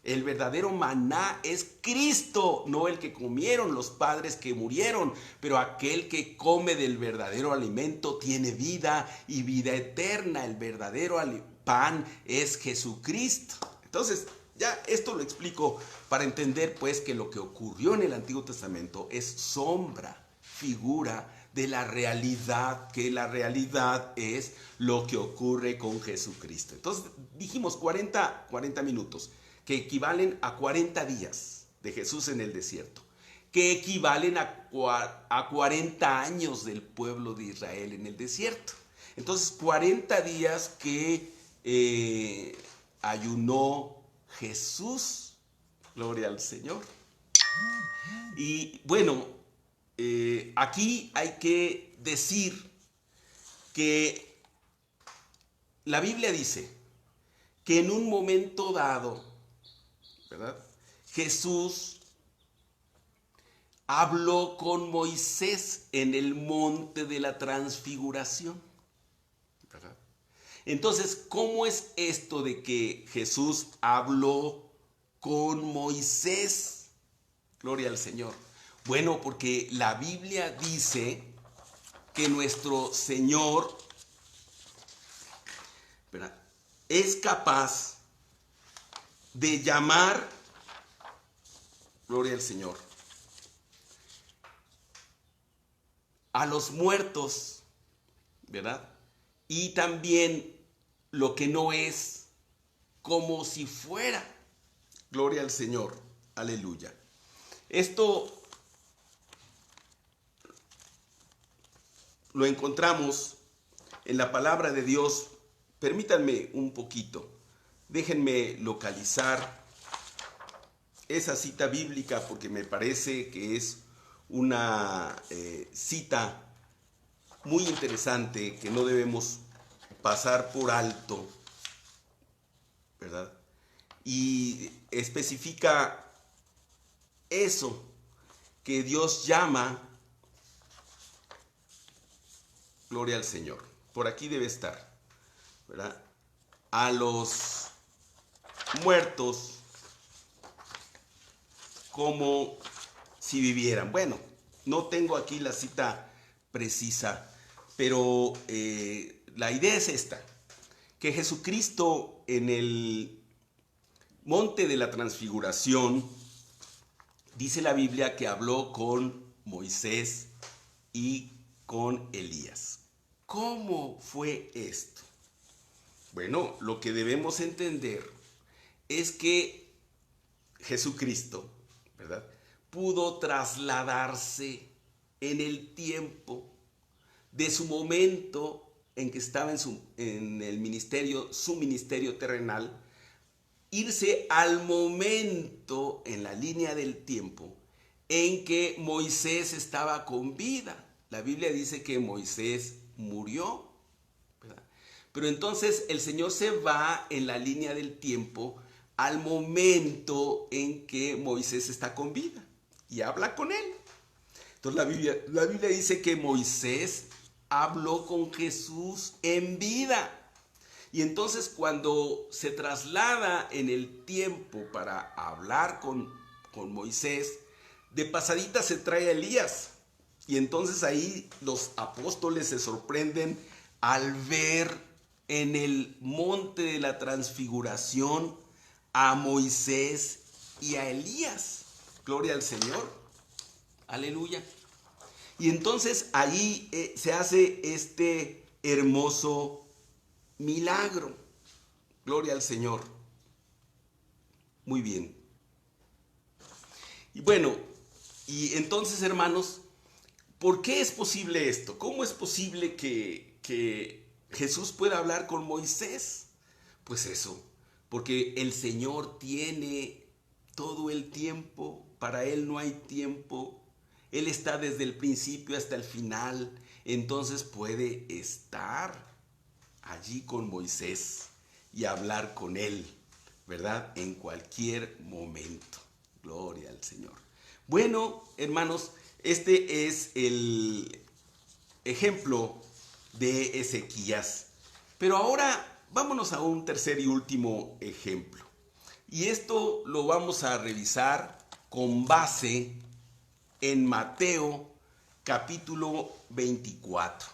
S1: El verdadero maná es Cristo, no el que comieron los padres que murieron, pero aquel que come del verdadero alimento tiene vida y vida eterna. El verdadero pan es Jesucristo. Entonces, ya esto lo explico para entender pues que lo que ocurrió en el Antiguo Testamento es sombra, figura de la realidad, que la realidad es lo que ocurre con Jesucristo. Entonces, dijimos 40 minutos, que equivalen a 40 días de Jesús en el desierto, que equivalen a 40 años del pueblo de Israel en el desierto. Entonces, 40 días que ayunó Jesús, gloria al Señor. Y bueno, aquí hay que decir que la Biblia dice que en un momento dado, ¿verdad?, Jesús habló con Moisés en el monte de la transfiguración, ¿verdad? Entonces, ¿cómo es esto de que Jesús habló con Moisés? Gloria al Señor. Bueno, porque la Biblia dice que nuestro Señor, ¿verdad?, es capaz de llamar, gloria al Señor, a los muertos, ¿verdad? Y también lo que no es, como si fuera. Gloria al Señor, aleluya. Esto lo encontramos en la palabra de Dios. Permítanme un poquito. Déjenme localizar esa cita bíblica, porque me parece que es una cita muy interesante que no debemos pasar por alto, ¿verdad? Y especifica eso, que Dios llama, gloria al Señor, por aquí debe estar, ¿verdad?, a los muertos como si vivieran. Bueno, no tengo aquí la cita precisa, pero la idea es esta, que Jesucristo en el monte de la transfiguración, dice la Biblia que habló con Moisés y con Elías. ¿Cómo fue esto? Bueno, lo que debemos entender es que Jesucristo, ¿verdad?, pudo trasladarse en el tiempo de su momento en que estaba en el ministerio, su ministerio terrenal, irse al momento en la línea del tiempo en que Moisés estaba con vida. La Biblia dice que Moisés murió, ¿verdad? Pero entonces el Señor se va en la línea del tiempo al momento en que Moisés está con vida y habla con él. Entonces la Biblia dice que Moisés habló con Jesús en vida. Y entonces cuando se traslada en el tiempo para hablar con Moisés, de pasadita se trae a Elías. Y entonces ahí los apóstoles se sorprenden al ver en el monte de la transfiguración a Moisés y a Elías. Gloria al Señor. Aleluya. Y entonces ahí se hace este hermoso milagro. Gloria al Señor. Muy bien. Y bueno, y entonces, hermanos, ¿por qué es posible esto? ¿Cómo es posible que Jesús pueda hablar con Moisés? Pues eso, porque el Señor tiene todo el tiempo, para Él no hay tiempo. Él está desde el principio hasta el final, entonces puede estar allí con Moisés y hablar con él, ¿verdad? En cualquier momento. Gloria al Señor. Bueno, hermanos, este es el ejemplo de Ezequías. Pero ahora vámonos a un tercer y último ejemplo. Y esto lo vamos a revisar con base en Mateo capítulo 24.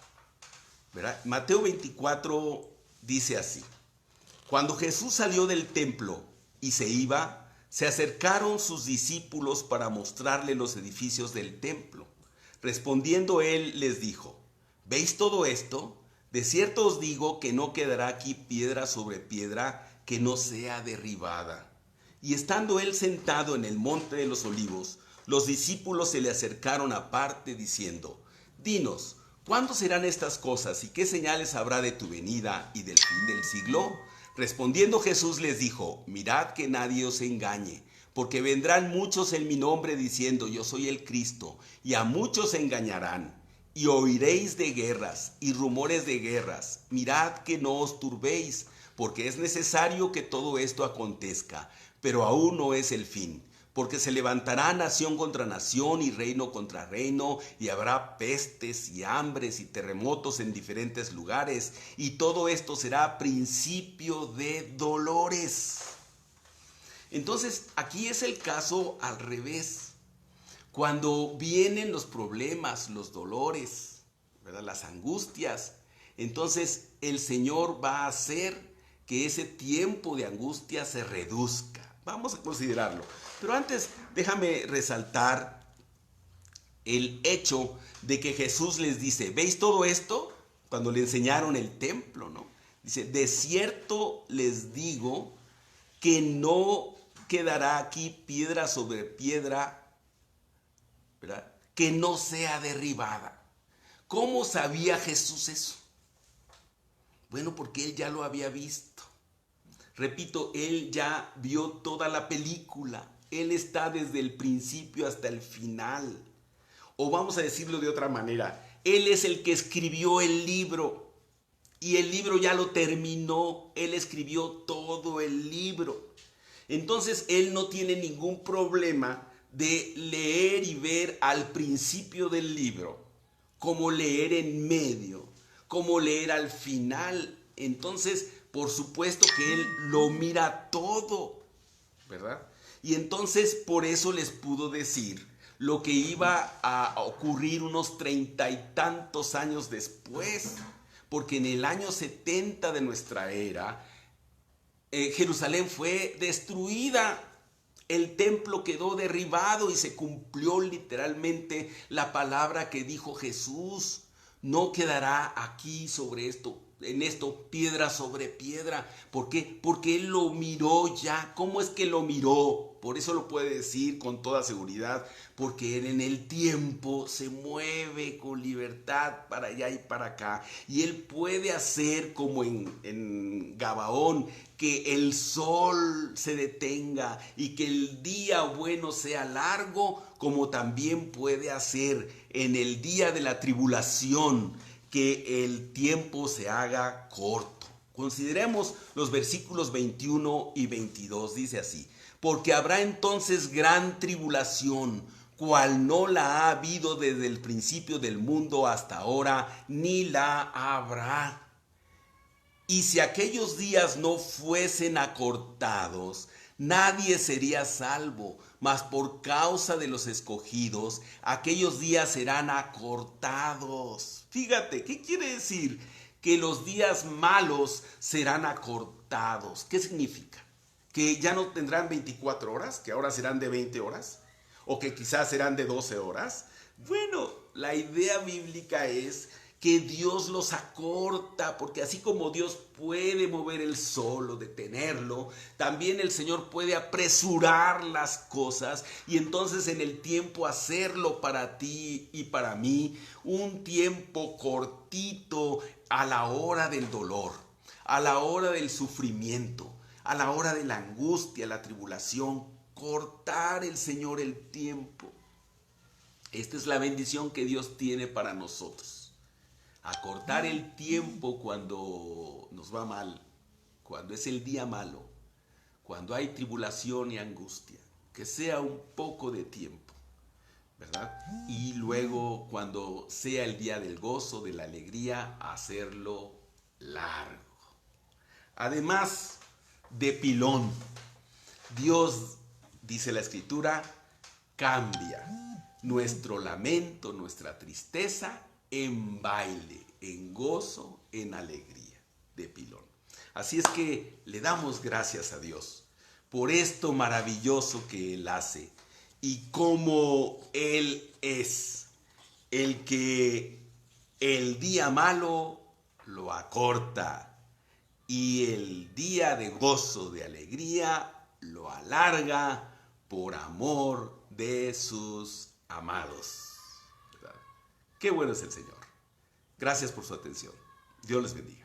S1: ¿Verdad? Mateo 24 dice así: cuando Jesús salió del templo y se iba, se acercaron sus discípulos para mostrarle los edificios del templo. Respondiendo él les dijo: ¿veis todo esto? De cierto os digo que no quedará aquí piedra sobre piedra que no sea derribada. Y estando él sentado en el monte de los olivos, los discípulos se le acercaron aparte diciendo: dinos, ¿cuándo serán estas cosas y qué señales habrá de tu venida y del fin del siglo? Respondiendo Jesús les dijo: mirad que nadie os engañe, porque vendrán muchos en mi nombre diciendo: yo soy el Cristo, y a muchos engañarán. Y oiréis de guerras y rumores de guerras. Mirad que no os turbéis, porque es necesario que todo esto acontezca, pero aún no es el fin. Porque se levantará nación contra nación y reino contra reino, y habrá pestes y hambres y terremotos en diferentes lugares, y todo esto será principio de dolores. Entonces, aquí es el caso al revés. Cuando vienen los problemas, los dolores, ¿verdad?, las angustias, entonces el Señor va a hacer que ese tiempo de angustia se reduzca. Vamos a considerarlo. Pero antes, déjame resaltar el hecho de que Jesús les dice: ¿veis todo esto? Cuando le enseñaron el templo, ¿no? Dice: de cierto les digo que no quedará aquí piedra sobre piedra, ¿verdad?, que no sea derribada. ¿Cómo sabía Jesús eso? Bueno, porque él ya lo había visto. Repito, él ya vio toda la película. Él está desde el principio hasta el final. O vamos a decirlo de otra manera: él es el que escribió el libro. Y el libro ya lo terminó. Él escribió todo el libro. Entonces él no tiene ningún problema de leer y ver al principio del libro, como leer en medio, como leer al final. Entonces, por supuesto que él lo mira todo, ¿verdad? Y entonces por eso les pudo decir lo que iba a ocurrir unos 30 y tantos años después, porque en el año 70 de nuestra era, Jerusalén fue destruida. El templo quedó derribado y se cumplió literalmente la palabra que dijo Jesús. No quedará aquí sobre esto, en esto, piedra sobre piedra. ¿Por qué? Porque Él lo miró ya. ¿Cómo es que lo miró? Por eso lo puede decir con toda seguridad. Porque Él en el tiempo se mueve con libertad para allá y para acá. Y Él puede hacer como en Gabaón, que el sol se detenga y que el día bueno sea largo, como también puede hacer en el día de la tribulación, que el tiempo se haga corto. Consideremos los versículos 21 y 22, dice así: porque habrá entonces gran tribulación, cual no la ha habido desde el principio del mundo hasta ahora, ni la habrá. Y si aquellos días no fuesen acortados, nadie sería salvo, mas por causa de los escogidos, aquellos días serán acortados. Fíjate, ¿qué quiere decir? Que los días malos serán acortados. ¿Qué significa? ¿Que ya no tendrán 24 horas? ¿Que ahora serán de 20 horas? ¿O que quizás serán de 12 horas? Bueno, la idea bíblica es que Dios los acorta, porque así como Dios puede mover el sol o detenerlo, también el Señor puede apresurar las cosas y entonces en el tiempo hacerlo para ti y para mí, un tiempo cortito a la hora del dolor, a la hora del sufrimiento, a la hora de la angustia, la tribulación, cortar el Señor el tiempo. Esta es la bendición que Dios tiene para nosotros. Acortar el tiempo cuando nos va mal, cuando es el día malo, cuando hay tribulación y angustia, que sea un poco de tiempo, ¿verdad? Y luego cuando sea el día del gozo, de la alegría, hacerlo largo. Además de pilón, Dios, dice la Escritura, cambia nuestro lamento, nuestra tristeza, en baile, en gozo, en alegría, de pilón. Así es que le damos gracias a Dios por esto maravilloso que Él hace y cómo Él es el que el día malo lo acorta y el día de gozo, de alegría, lo alarga por amor de sus amados. Qué bueno es el Señor. Gracias por su atención. Dios les bendiga.